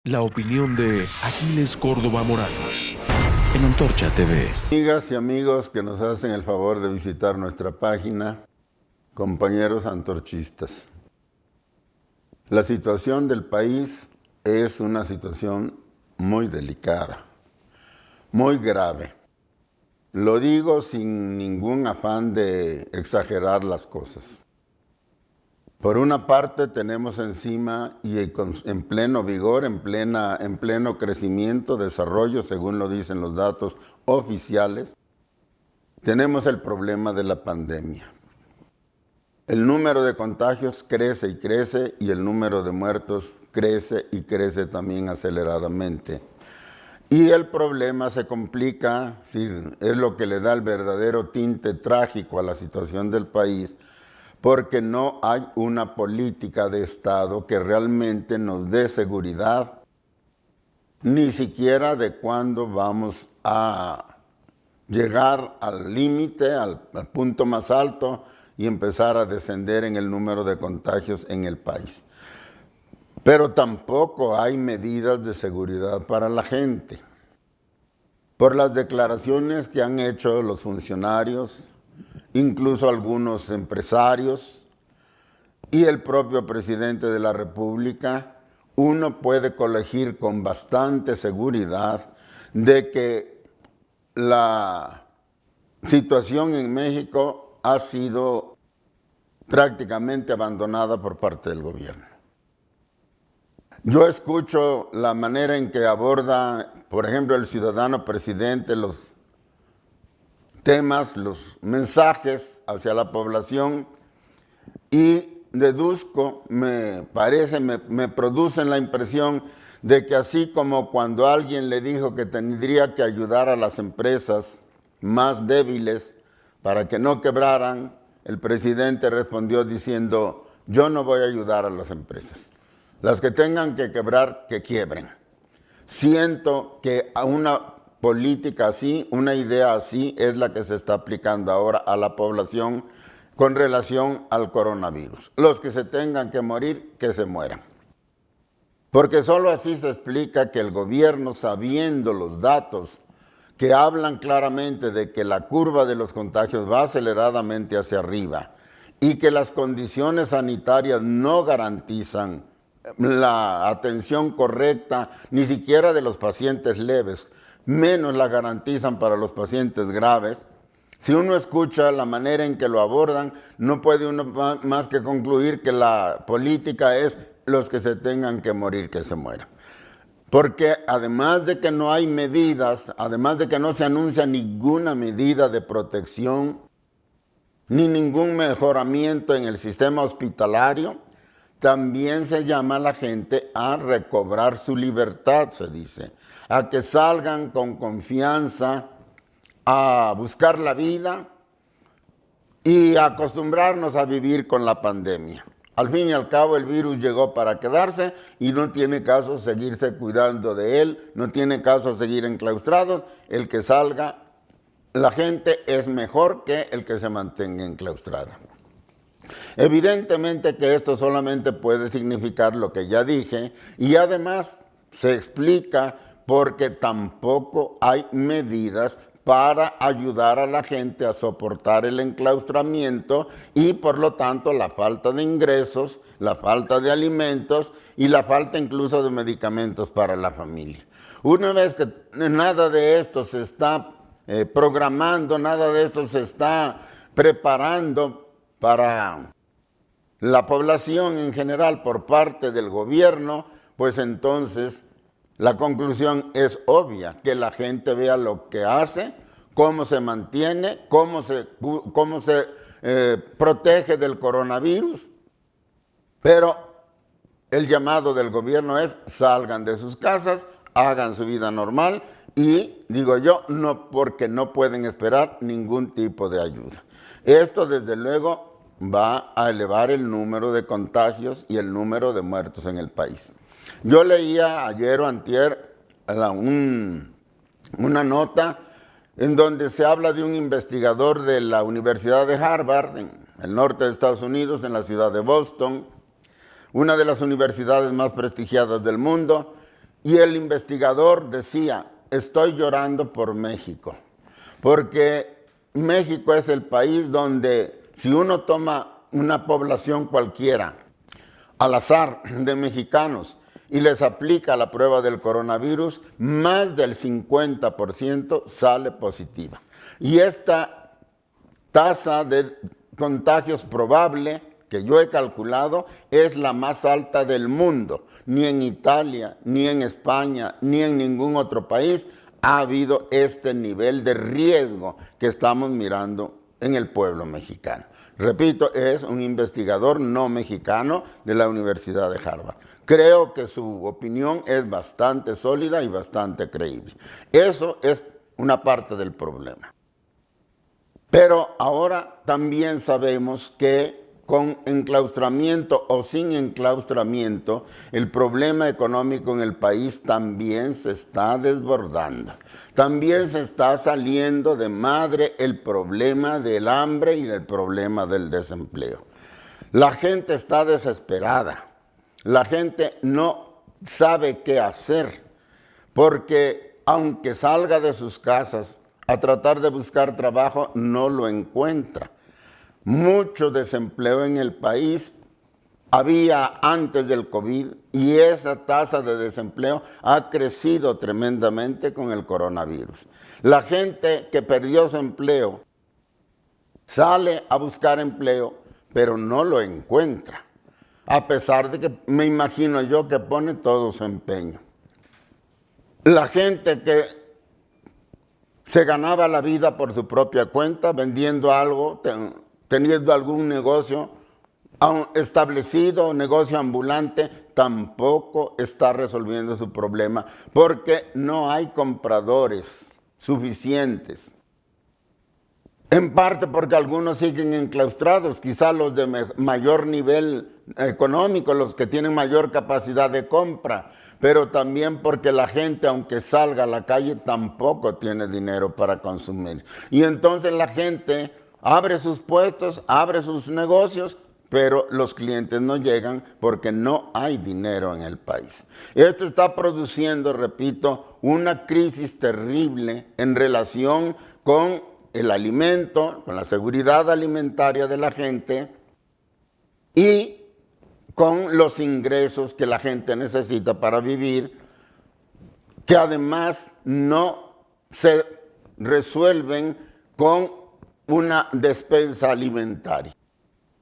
La opinión de Aquiles Córdoba Morano en Antorcha TV. Amigas y amigos que nos hacen el favor de visitar nuestra página, compañeros antorchistas. La situación del país es una situación muy delicada, muy grave. Lo digo sin ningún afán de exagerar las cosas. Por una parte tenemos encima y en pleno vigor, en pleno crecimiento, desarrollo, según lo dicen los datos oficiales, tenemos el problema de la pandemia. El número de contagios crece y crece y el número de muertos crece y crece también aceleradamente. Y el problema se complica, es lo que le da el verdadero tinte trágico a la situación del país, porque no hay una política de Estado que realmente nos dé seguridad, ni siquiera de cuándo vamos a llegar al límite, al punto más alto y empezar a descender en el número de contagios en el país. Pero tampoco hay medidas de seguridad para la gente. Por las declaraciones que han hecho los funcionarios, incluso algunos empresarios y el propio presidente de la República, uno puede colegir con bastante seguridad de que la situación en México ha sido prácticamente abandonada por parte del gobierno. Yo escucho la manera en que aborda, por ejemplo, el ciudadano presidente los temas, los mensajes hacia la población y deduzco, me producen la impresión de que así como cuando alguien le dijo que tendría que ayudar a las empresas más débiles para que no quebraran, el presidente respondió diciendo, yo no voy a ayudar a las empresas. Las que tengan que quebrar, que quiebren. Siento que a una política así, una idea así es la que se está aplicando ahora a la población con relación al coronavirus. Los que se tengan que morir, que se mueran. Porque solo así se explica que el gobierno, sabiendo los datos que hablan claramente de que la curva de los contagios va aceleradamente hacia arriba y que las condiciones sanitarias no garantizan la atención correcta, ni siquiera de los pacientes leves, menos la garantizan para los pacientes graves. Si uno escucha la manera en que lo abordan, no puede uno más que concluir que la política es los que se tengan que morir, que se mueran. Porque además de que no hay medidas, además de que no se anuncia ninguna medida de protección, ni ningún mejoramiento en el sistema hospitalario, también se llama a la gente a recobrar su libertad, se dice, a que salgan con confianza a buscar la vida y a acostumbrarnos a vivir con la pandemia. Al fin y al cabo el virus llegó para quedarse y no tiene caso seguirse cuidando de él, no tiene caso seguir enclaustrados. El que salga, la gente es mejor que el que se mantenga enclaustrada. Evidentemente que esto solamente puede significar lo que ya dije y además se explica porque tampoco hay medidas para ayudar a la gente a soportar el enclaustramiento y por lo tanto la falta de ingresos, la falta de alimentos y la falta incluso de medicamentos para la familia. Una vez que nada de esto se está programando, nada de esto se está preparando para la población en general por parte del gobierno, pues entonces la conclusión es obvia, que la gente vea lo que hace, cómo se mantiene, cómo se protege del coronavirus, pero el llamado del gobierno es salgan de sus casas, hagan su vida normal y, digo yo, no porque no pueden esperar ningún tipo de ayuda. Esto desde luego va a elevar el número de contagios y el número de muertos en el país. Yo leía ayer o antier una nota en donde se habla de un investigador de la Universidad de Harvard, en el norte de Estados Unidos, en la ciudad de Boston, una de las universidades más prestigiadas del mundo, Y el investigador decía, estoy llorando por México, porque México es el país donde si uno toma una población cualquiera, al azar de mexicanos, y les aplica la prueba del coronavirus, más del 50% sale positiva. Y esta tasa de contagios probable que yo he calculado es la más alta del mundo. Ni en Italia, ni en España, ni en ningún otro país ha habido este nivel de riesgo que estamos mirando en el pueblo mexicano. Repito, es un investigador no mexicano de la Universidad de Harvard. Creo que su opinión es bastante sólida y bastante creíble. Eso es una parte del problema. Pero ahora también sabemos que con enclaustramiento o sin enclaustramiento, el problema económico en el país también se está desbordando. También se está saliendo de madre el problema del hambre y el problema del desempleo. La gente está desesperada. La gente no sabe qué hacer, porque aunque salga de sus casas a tratar de buscar trabajo, no lo encuentra. Mucho desempleo en el país había antes del COVID y esa tasa de desempleo ha crecido tremendamente con el coronavirus. La gente que perdió su empleo sale a buscar empleo, pero no lo encuentra. A pesar de que me imagino yo que pone todo su empeño. La gente que se ganaba la vida por su propia cuenta, vendiendo algo, teniendo algún negocio establecido, negocio ambulante, tampoco está resolviendo su problema porque no hay compradores suficientes. En parte porque algunos siguen enclaustrados, quizá los de mayor nivel económico, los que tienen mayor capacidad de compra, pero también porque la gente, aunque salga a la calle, tampoco tiene dinero para consumir. Y entonces la gente abre sus puestos, abre sus negocios, pero los clientes no llegan porque no hay dinero en el país. Esto está produciendo, repito, una crisis terrible en relación con el alimento, con la seguridad alimentaria de la gente y con los ingresos que la gente necesita para vivir, que además no se resuelven con una despensa alimentaria.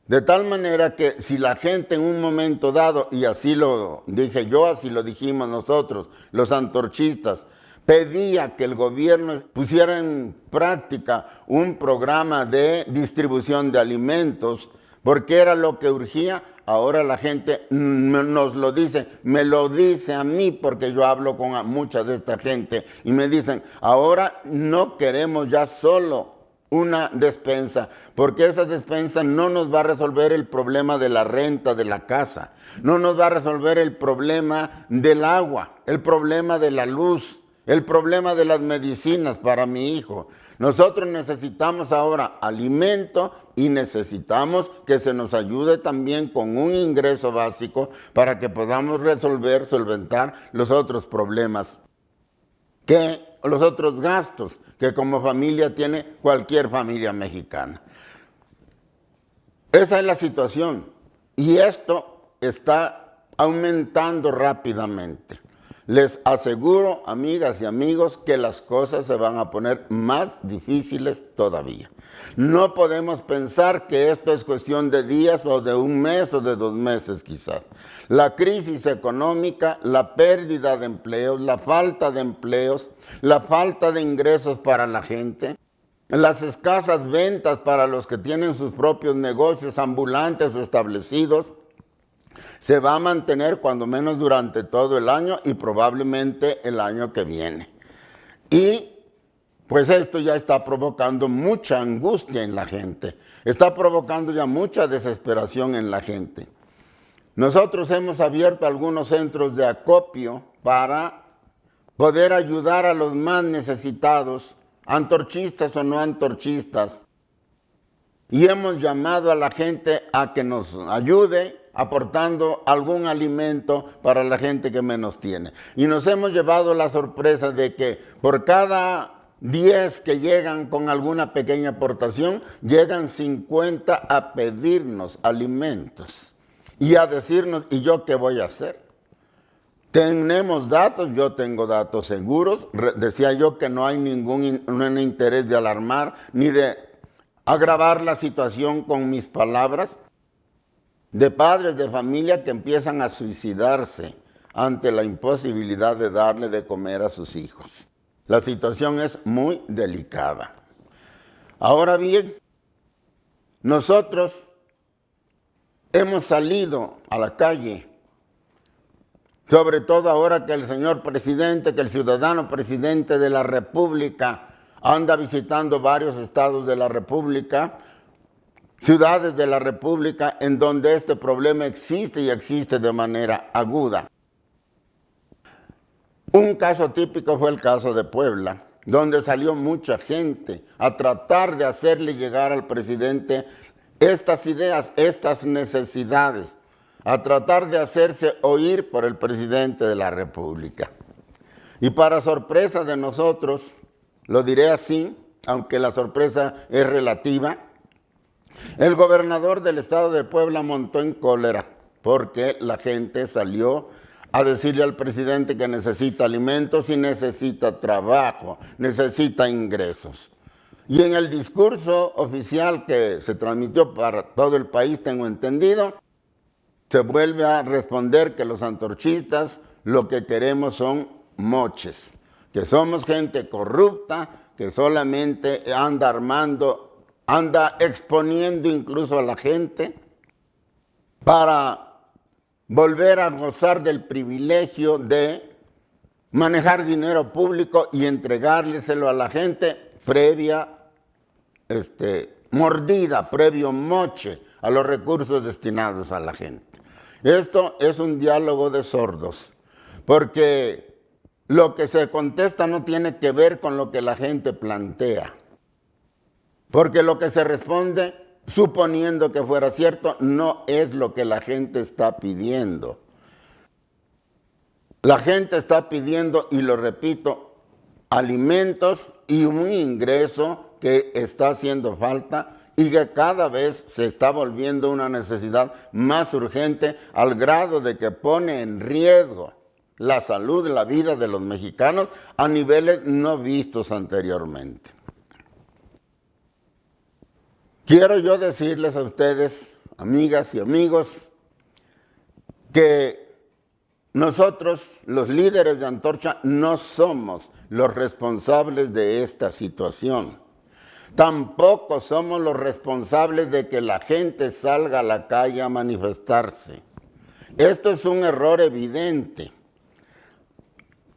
De tal manera que si la gente en un momento dado, y así lo dije yo, así lo dijimos nosotros, los antorchistas, pedía que el gobierno pusiera en práctica un programa de distribución de alimentos, porque era lo que urgía. Ahora la gente nos lo dice, me lo dice a mí porque yo hablo con mucha de esta gente y me dicen, ahora no queremos ya solo una despensa, porque esa despensa no nos va a resolver el problema de la renta de la casa, no nos va a resolver el problema del agua, el problema de la luz, el problema de las medicinas para mi hijo. Nosotros necesitamos ahora alimento y necesitamos que se nos ayude también con un ingreso básico para que podamos solventar los otros problemas, los otros gastos que como familia tiene cualquier familia mexicana. Esa es la situación y esto está aumentando rápidamente. Les aseguro, amigas y amigos, que las cosas se van a poner más difíciles todavía. No podemos pensar que esto es cuestión de días o de un mes o de 2 meses quizás. La crisis económica, la pérdida de empleos, la falta de empleos, la falta de ingresos para la gente, las escasas ventas para los que tienen sus propios negocios ambulantes o establecidos, se va a mantener cuando menos durante todo el año y probablemente el año que viene. Y pues esto ya está provocando mucha angustia en la gente, está provocando ya mucha desesperación en la gente. Nosotros hemos abierto algunos centros de acopio para poder ayudar a los más necesitados, antorchistas o no antorchistas, y hemos llamado a la gente a que nos ayude aportando algún alimento para la gente que menos tiene. Y nos hemos llevado la sorpresa de que por cada 10 que llegan con alguna pequeña aportación, llegan 50 a pedirnos alimentos y a decirnos, ¿y yo qué voy a hacer? Tenemos datos, yo tengo datos seguros. Decía yo que no hay ningún interés de alarmar ni de agravar la situación con mis palabras, de padres de familia que empiezan a suicidarse ante la imposibilidad de darle de comer a sus hijos. La situación es muy delicada. Ahora bien, nosotros hemos salido a la calle, sobre todo ahora que el señor presidente, que el ciudadano presidente de la República anda visitando varios estados de la República, ciudades de la República en donde este problema existe y existe de manera aguda. Un caso típico fue el caso de Puebla, donde salió mucha gente a tratar de hacerle llegar al presidente estas ideas, estas necesidades, a tratar de hacerse oír por el presidente de la República. Y para sorpresa de nosotros, lo diré así, aunque la sorpresa es relativa, el gobernador del estado de Puebla montó en cólera porque la gente salió a decirle al presidente que necesita alimentos y necesita trabajo, necesita ingresos. Y en el discurso oficial que se transmitió para todo el país, tengo entendido, se vuelve a responder que los antorchistas lo que queremos son moches, que somos gente corrupta, que solamente anda exponiendo incluso a la gente para volver a gozar del privilegio de manejar dinero público y entregárselo a la gente previa mordida, previo moche a los recursos destinados a la gente. Esto es un diálogo de sordos, porque lo que se contesta no tiene que ver con lo que la gente plantea. Porque lo que se responde, suponiendo que fuera cierto, no es lo que la gente está pidiendo. La gente está pidiendo, y lo repito, alimentos y un ingreso que está haciendo falta y que cada vez se está volviendo una necesidad más urgente al grado de que pone en riesgo la salud y la vida de los mexicanos a niveles no vistos anteriormente. Quiero yo decirles a ustedes, amigas y amigos, que nosotros, los líderes de Antorcha, no somos los responsables de esta situación. Tampoco somos los responsables de que la gente salga a la calle a manifestarse. Esto es un error evidente.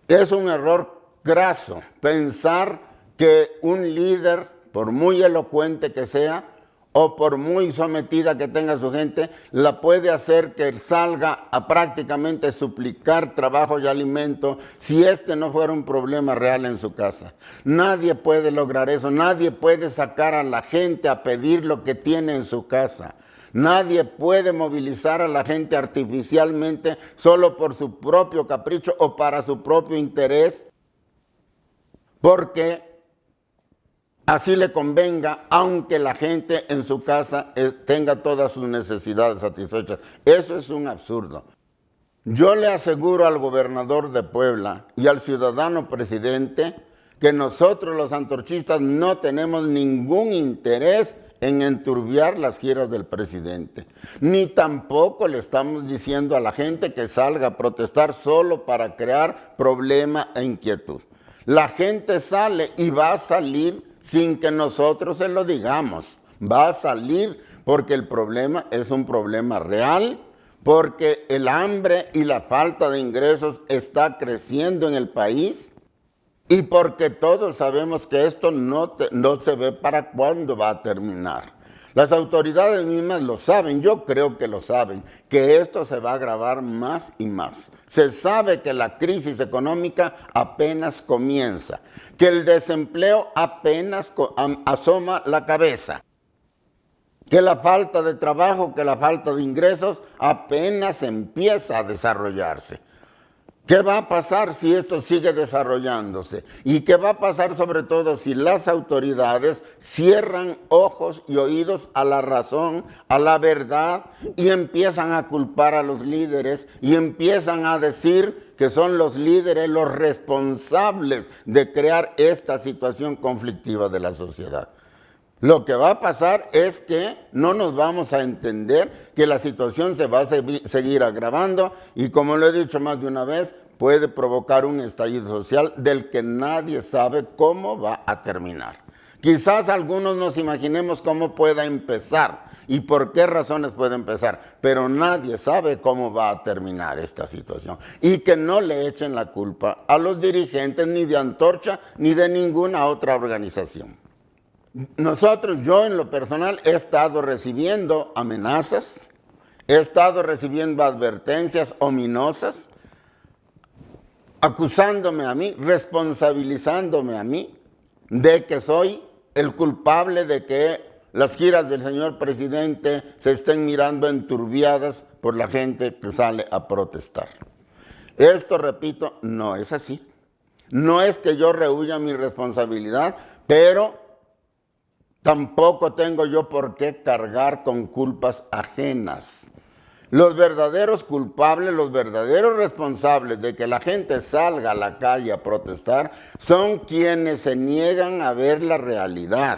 Es un error graso pensar que un líder, por muy elocuente que sea, o por muy sometida que tenga su gente, la puede hacer que salga a prácticamente suplicar trabajo y alimento si este no fuera un problema real en su casa. Nadie puede lograr eso, nadie puede sacar a la gente a pedir lo que tiene en su casa. Nadie puede movilizar a la gente artificialmente solo por su propio capricho o para su propio interés, porque así le convenga, aunque la gente en su casa tenga todas sus necesidades satisfechas. Eso es un absurdo. Yo le aseguro al gobernador de Puebla y al ciudadano presidente que nosotros los antorchistas no tenemos ningún interés en enturbiar las giras del presidente. Ni tampoco le estamos diciendo a la gente que salga a protestar solo para crear problema e inquietud. La gente sale y va a salir sin que nosotros se lo digamos. Va a salir porque el problema es un problema real, porque el hambre y la falta de ingresos está creciendo en el país y porque todos sabemos que esto no se ve para cuándo va a terminar. Las autoridades mismas lo saben, yo creo que lo saben, que esto se va a agravar más y más. Se sabe que la crisis económica apenas comienza, que el desempleo apenas asoma la cabeza. que la falta de trabajo, que la falta de ingresos apenas empieza a desarrollarse. ¿Qué va a pasar si esto sigue desarrollándose? ¿Y qué va a pasar sobre todo si las autoridades cierran ojos y oídos a la razón, a la verdad, y empiezan a culpar a los líderes y empiezan a decir que son los líderes los responsables de crear esta situación conflictiva de la sociedad? Lo que va a pasar es que no nos vamos a entender, que la situación se va a seguir agravando y, como lo he dicho más de una vez, puede provocar un estallido social del que nadie sabe cómo va a terminar. Quizás algunos nos imaginemos cómo pueda empezar y por qué razones puede empezar, pero nadie sabe cómo va a terminar esta situación. Y que no le echen la culpa a los dirigentes ni de Antorcha ni de ninguna otra organización. Nosotros, yo en lo personal, he estado recibiendo amenazas, he estado recibiendo advertencias ominosas, acusándome a mí, responsabilizándome a mí de que soy el culpable de que las giras del señor presidente se estén mirando enturbiadas por la gente que sale a protestar. Esto, repito, no es así. No es que yo rehuya mi responsabilidad, pero tampoco tengo yo por qué cargar con culpas ajenas. Los verdaderos culpables, los verdaderos responsables de que la gente salga a la calle a protestar son quienes se niegan a ver la realidad,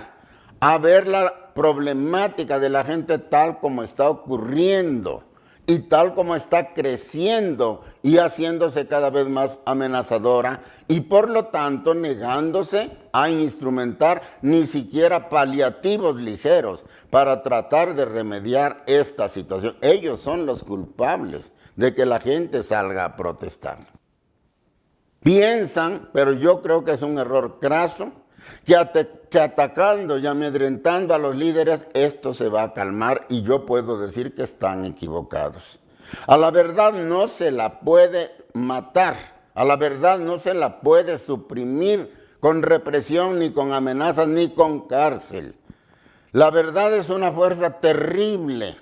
a ver la problemática de la gente tal como está ocurriendo y tal como está creciendo y haciéndose cada vez más amenazadora y por lo tanto negándose a instrumentar ni siquiera paliativos ligeros para tratar de remediar esta situación. Ellos son los culpables de que la gente salga a protestar. Piensan, pero yo creo que es un error craso, que atacando y amedrentando a los líderes esto se va a calmar, y yo puedo decir que están equivocados. A la verdad no se la puede matar, a la verdad no se la puede suprimir con represión, ni con amenazas, ni con cárcel. La verdad es una fuerza terrible.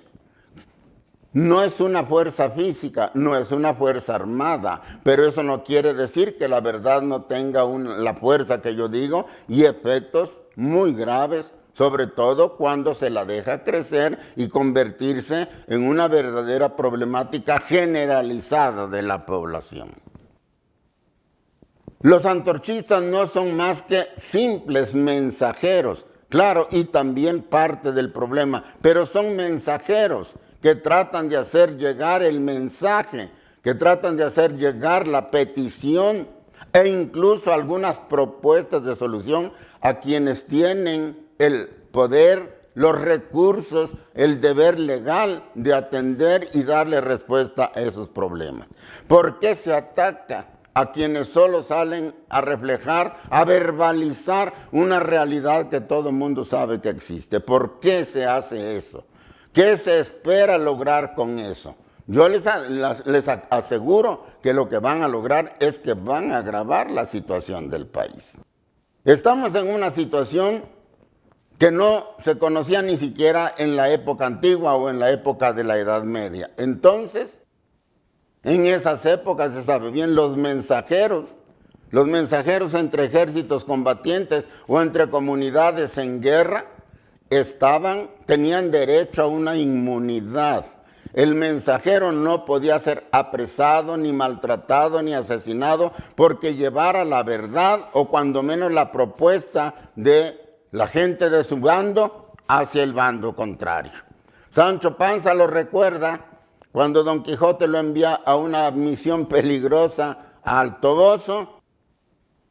No es una fuerza física, no es una fuerza armada, pero eso no quiere decir que la verdad no tenga la fuerza que yo digo y efectos muy graves, sobre todo cuando se la deja crecer y convertirse en una verdadera problemática generalizada de la población. Los antorchistas no son más que simples mensajeros, claro, y también parte del problema, pero son mensajeros que tratan de hacer llegar el mensaje, que tratan de hacer llegar la petición e incluso algunas propuestas de solución a quienes tienen el poder, los recursos, el deber legal de atender y darle respuesta a esos problemas. ¿Por qué se ataca a quienes solo salen a reflejar, a verbalizar una realidad que todo el mundo sabe que existe? ¿Por qué se hace eso? ¿Qué se espera lograr con eso? Yo les aseguro que lo que van a lograr es que van a agravar la situación del país. Estamos en una situación que no se conocía ni siquiera en la época antigua o en la época de la Edad Media. Entonces, en esas épocas, se sabe bien, los mensajeros entre ejércitos combatientes o entre comunidades en guerra, tenían derecho a una inmunidad. El mensajero no podía ser apresado, ni maltratado, ni asesinado porque llevara la verdad o cuando menos la propuesta de la gente de su bando hacia el bando contrario. Sancho Panza lo recuerda cuando Don Quijote lo envía a una misión peligrosa al Toboso,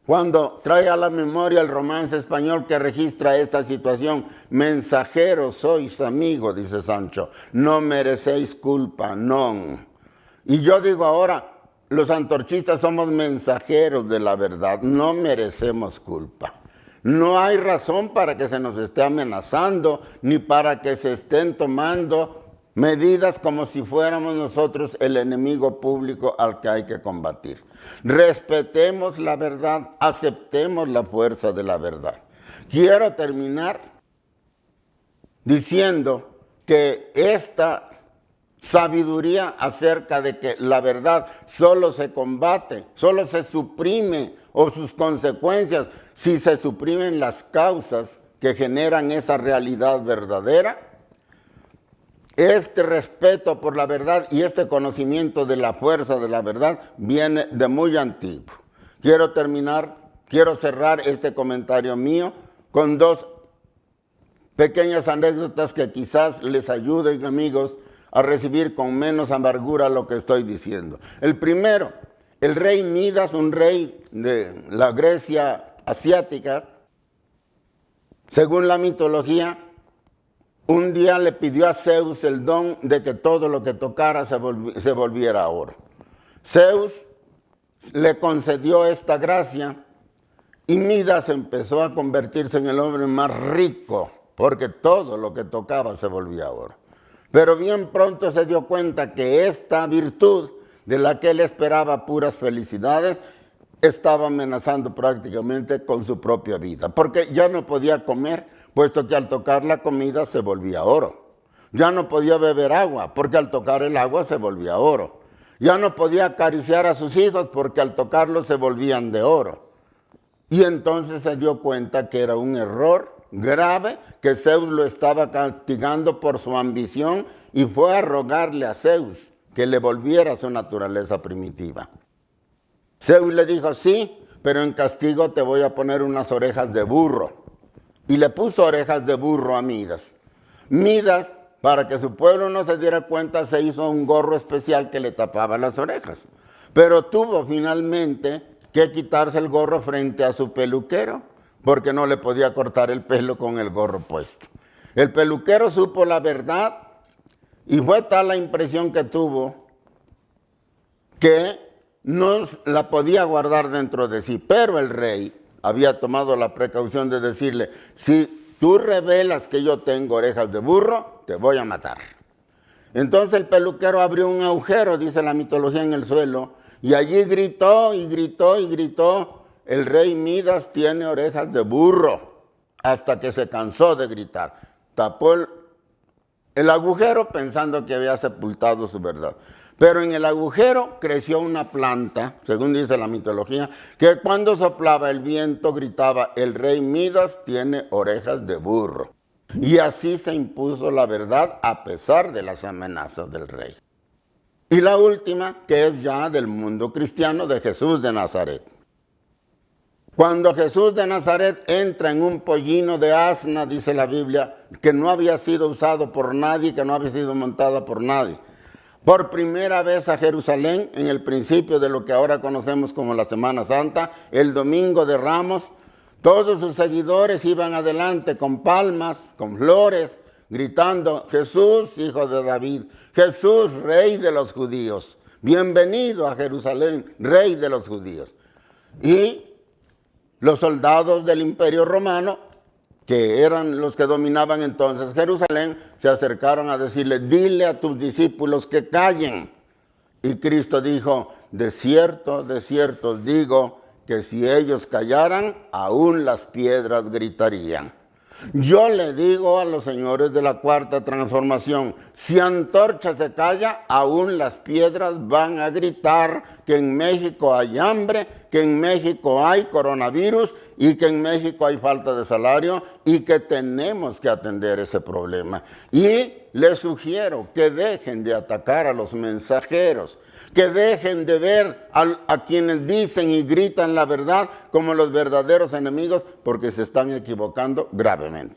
cuando trae a la memoria el romance español que registra esta situación. Mensajeros sois, amigo, dice Sancho, no merecéis culpa, non. Y yo digo ahora, los antorchistas somos mensajeros de la verdad, no merecemos culpa. No hay razón para que se nos esté amenazando, ni para que se estén tomando medidas como si fuéramos nosotros el enemigo público al que hay que combatir. Respetemos la verdad, aceptemos la fuerza de la verdad. Quiero terminar diciendo que esta sabiduría acerca de que la verdad solo se combate, solo se suprime o sus consecuencias si se suprimen las causas que generan esa realidad verdadera. Este respeto por la verdad y este conocimiento de la fuerza de la verdad viene de muy antiguo. Quiero cerrar este comentario mío con dos pequeñas anécdotas que quizás les ayuden, amigos, a recibir con menos amargura lo que estoy diciendo. El primero, el rey Midas, un rey de la Grecia asiática, según la mitología, un día le pidió a Zeus el don de que todo lo que tocara se volviera oro. Zeus le concedió esta gracia y Midas empezó a convertirse en el hombre más rico, porque todo lo que tocaba se volvía oro. Pero bien pronto se dio cuenta que esta virtud, de la que él esperaba puras felicidades, estaba amenazando prácticamente con su propia vida, porque ya no podía comer, puesto que al tocar la comida se volvía oro. Ya no podía beber agua, porque al tocar el agua se volvía oro. Ya no podía acariciar a sus hijos, porque al tocarlos se volvían de oro. Y entonces se dio cuenta que era un error grave, que Zeus lo estaba castigando por su ambición y fue a rogarle a Zeus que le volviera a su naturaleza primitiva. Zeus le dijo, sí, pero en castigo te voy a poner unas orejas de burro. Y le puso orejas de burro a Midas. Midas, para que su pueblo no se diera cuenta, se hizo un gorro especial que le tapaba las orejas. Pero tuvo finalmente que quitarse el gorro frente a su peluquero, porque no le podía cortar el pelo con el gorro puesto. El peluquero supo la verdad y fue tal la impresión que tuvo que no la podía guardar dentro de sí. Pero el rey había tomado la precaución de decirle, si tú revelas que yo tengo orejas de burro, te voy a matar. Entonces el peluquero abrió un agujero, dice la mitología, en el suelo, y allí gritó y gritó y gritó, el rey Midas tiene orejas de burro, hasta que se cansó de gritar. Tapó el agujero pensando que había sepultado su verdad. Pero en el agujero creció una planta, según dice la mitología, que cuando soplaba el viento gritaba, el rey Midas tiene orejas de burro. Y así se impuso la verdad a pesar de las amenazas del rey. Y la última, que es ya del mundo cristiano, de Jesús de Nazaret. Cuando Jesús de Nazaret entra en un pollino de asna, dice la Biblia, que no había sido usado por nadie, que no había sido montada por nadie. Por primera vez a Jerusalén, en el principio de lo que ahora conocemos como la Semana Santa, el Domingo de Ramos, todos sus seguidores iban adelante con palmas, con flores, gritando, Jesús, hijo de David, Jesús, rey de los judíos, bienvenido a Jerusalén, rey de los judíos. Y los soldados del Imperio Romano, que eran los que dominaban entonces Jerusalén, se acercaron a decirle, dile a tus discípulos que callen. Y Cristo dijo, de cierto os digo, que si ellos callaran, aún las piedras gritarían. Yo le digo a los señores de la Cuarta Transformación, si Antorcha se calla, aún las piedras van a gritar que en México hay hambre, que en México hay coronavirus y que en México hay falta de salario y que tenemos que atender ese problema. Y les sugiero que dejen de atacar a los mensajeros, que dejen de ver a quienes dicen y gritan la verdad como los verdaderos enemigos, porque se están equivocando gravemente.